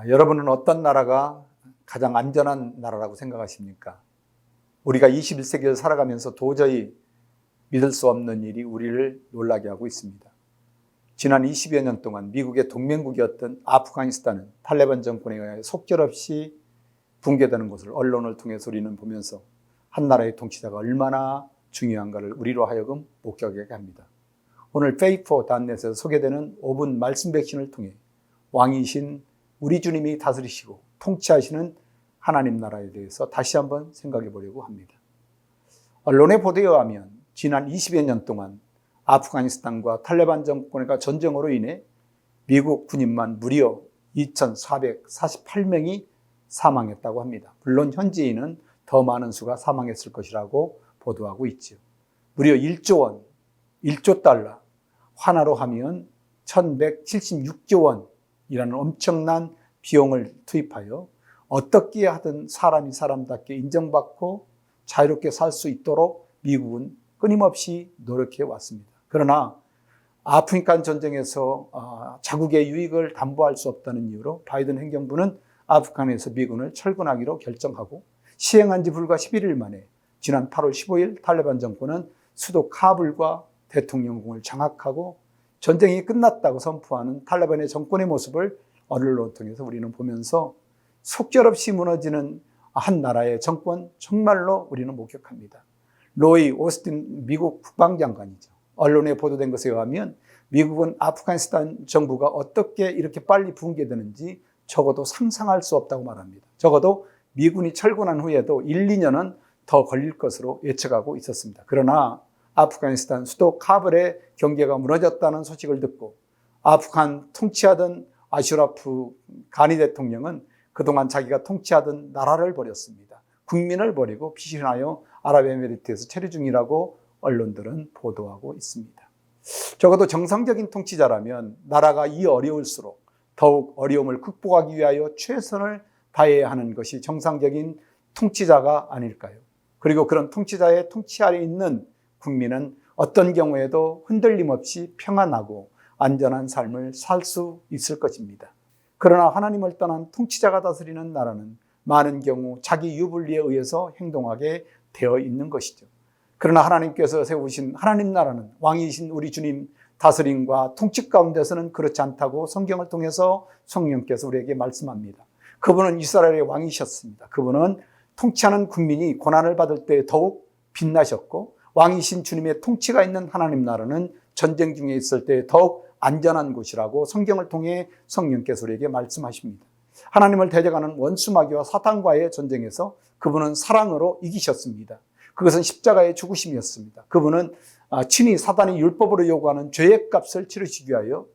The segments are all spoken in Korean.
여러분은 어떤 나라가 가장 안전한 나라라고 생각하십니까? 우리가 21세기를 살아가면서 도저히 믿을 수 없는 일이 우리를 놀라게 하고 있습니다. 지난 20여 년 동안 미국의 동맹국이었던 아프가니스탄은 탈레반 정권에 의해 속절없이 붕괴되는 것을 언론을 통해서 우리는 보면서 한 나라의 통치자가 얼마나 중요한가를 우리로 하여금 목격하게 합니다. 오늘 faithful.net에서 소개되는 5분 말씀 백신을 통해 왕이신 우리 주님이 다스리시고 통치하시는 하나님 나라에 대해서 다시 한번 생각해 보려고 합니다. 언론의 보도에 의하면 지난 20여 년 동안 아프가니스탄과 탈레반 정권과 전쟁으로 인해 미국 군인만 무려 2,448명이 사망했다고 합니다. 물론 현지인은 더 많은 수가 사망했을 것이라고 보도하고 있죠. 무려 1조 달러, 환화로 하면 1,176조 원이라는 엄청난 비용을 투입하여 어떻게 하든 사람이 사람답게 인정받고 자유롭게 살 수 있도록 미국은 끊임없이 노력해 왔습니다. 그러나 아프간 전쟁에서 자국의 유익을 담보할 수 없다는 이유로 바이든 행정부는 아프간에서 미군을 철군하기로 결정하고 시행한 지 불과 11일 만에 지난 8월 15일 탈레반 정권은 수도 카불과 대통령궁을 장악하고 전쟁이 끝났다고 선포하는 탈레반의 정권의 모습을 언론을 통해서 우리는 보면서 속절없이 무너지는 한 나라의 정권 정말로 우리는 목격합니다. 로이 오스틴 미국 국방장관이죠. 언론에 보도된 것에 의하면 미국은 아프가니스탄 정부가 어떻게 이렇게 빨리 붕괴되는지 적어도 상상할 수 없다고 말합니다. 적어도 미군이 철군한 후에도 1, 2년은 더 걸릴 것으로 예측하고 있었습니다. 그러나 아프가니스탄 수도 카불의 경계가 무너졌다는 소식을 듣고 아프간 통치하던 아슈라프 가니 대통령은 그동안 자기가 통치하던 나라를 버렸습니다. 국민을 버리고 피신하여 아랍에미리트에서 체류 중이라고 언론들은 보도하고 있습니다. 적어도 정상적인 통치자라면 나라가 이 어려울수록 더욱 어려움을 극복하기 위하여 최선을 다해야 하는 것이 정상적인 통치자가 아닐까요? 그리고 그런 통치자의 통치 아래 있는 국민은 어떤 경우에도 흔들림 없이 평안하고 안전한 삶을 살 수 있을 것입니다. 그러나 하나님을 떠난 통치자가 다스리는 나라는 많은 경우 자기 유불리에 의해서 행동하게 되어 있는 것이죠. 그러나 하나님께서 세우신 하나님 나라는 왕이신 우리 주님 다스림과 통치 가운데서는 그렇지 않다고 성경을 통해서 성령께서 우리에게 말씀합니다. 그분은 이스라엘의 왕이셨습니다. 그분은 통치하는 국민이 고난을 받을 때 더욱 빛나셨고 왕이신 주님의 통치가 있는 하나님 나라는 전쟁 중에 있을 때 더욱 안전한 곳이라고 성경을 통해 성령께서 우리에게 말씀하십니다. 하나님을 대적하는 원수 마귀와 사탄과의 전쟁에서 그분은 사랑으로 이기셨습니다. 그것은 십자가의 죽으심이었습니다. 그분은 친히 사단이 율법으로 요구하는 죄의 값을 치르시기 위하여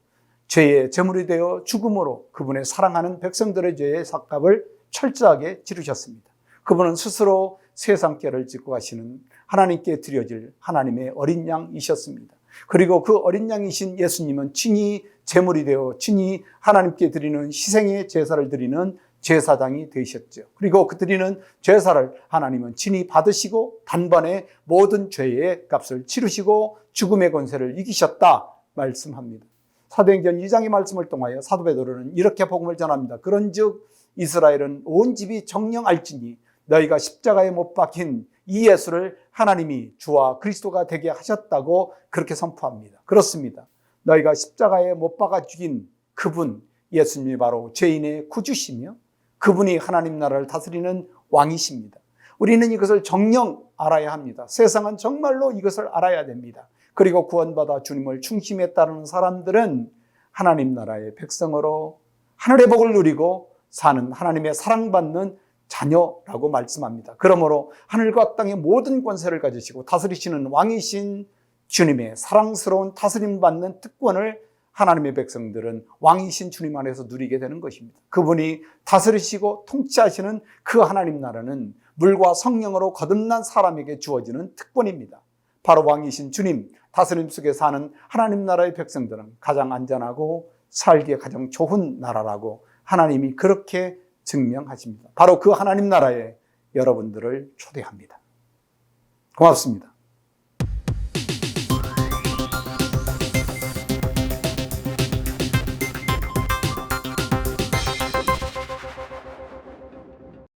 죄의 제물이 되어 죽음으로 그분의 사랑하는 백성들의 죄의 삭값을 철저하게 치르셨습니다. 그분은 스스로 세상 죄를 짓고 가시는 하나님께 드려질 하나님의 어린 양이셨습니다. 그리고 그 어린 양이신 예수님은 친히 제물이 되어 친히 하나님께 드리는 희생의 제사를 드리는 제사장이 되셨죠. 그리고 그 드리는 제사를 하나님은 친히 받으시고 단번에 모든 죄의 값을 치르시고 죽음의 권세를 이기셨다 말씀합니다. 사도행전 2장의 말씀을 통하여 사도 베드로는 이렇게 복음을 전합니다. 그런즉 이스라엘은 온 집이 정녕 알지니 너희가 십자가에 못 박힌 이 예수를 하나님이 주와 그리스도가 되게 하셨다고 그렇게 선포합니다. 그렇습니다. 너희가 십자가에 못 박아 죽인 그분 예수님이 바로 죄인의 구주시며 그분이 하나님 나라를 다스리는 왕이십니다. 우리는 이것을 정녕 알아야 합니다. 세상은 정말로 이것을 알아야 됩니다. 그리고 구원받아 주님을 중심에 따르는 사람들은 하나님 나라의 백성으로 하늘의 복을 누리고 사는 하나님의 사랑받는 자녀라고 말씀합니다. 그러므로 하늘과 땅의 모든 권세를 가지시고 다스리시는 왕이신 주님의 사랑스러운 다스림받는 특권을 하나님의 백성들은 왕이신 주님 안에서 누리게 되는 것입니다. 그분이 다스리시고 통치하시는 그 하나님 나라는 물과 성령으로 거듭난 사람에게 주어지는 특권입니다. 바로 왕이신 주님 다스림 속에 사는 하나님 나라의 백성들은 가장 안전하고 살기에 가장 좋은 나라라고 하나님이 그렇게 증명하십니다. 바로 그 하나님 나라에 여러분들을 초대합니다. 고맙습니다.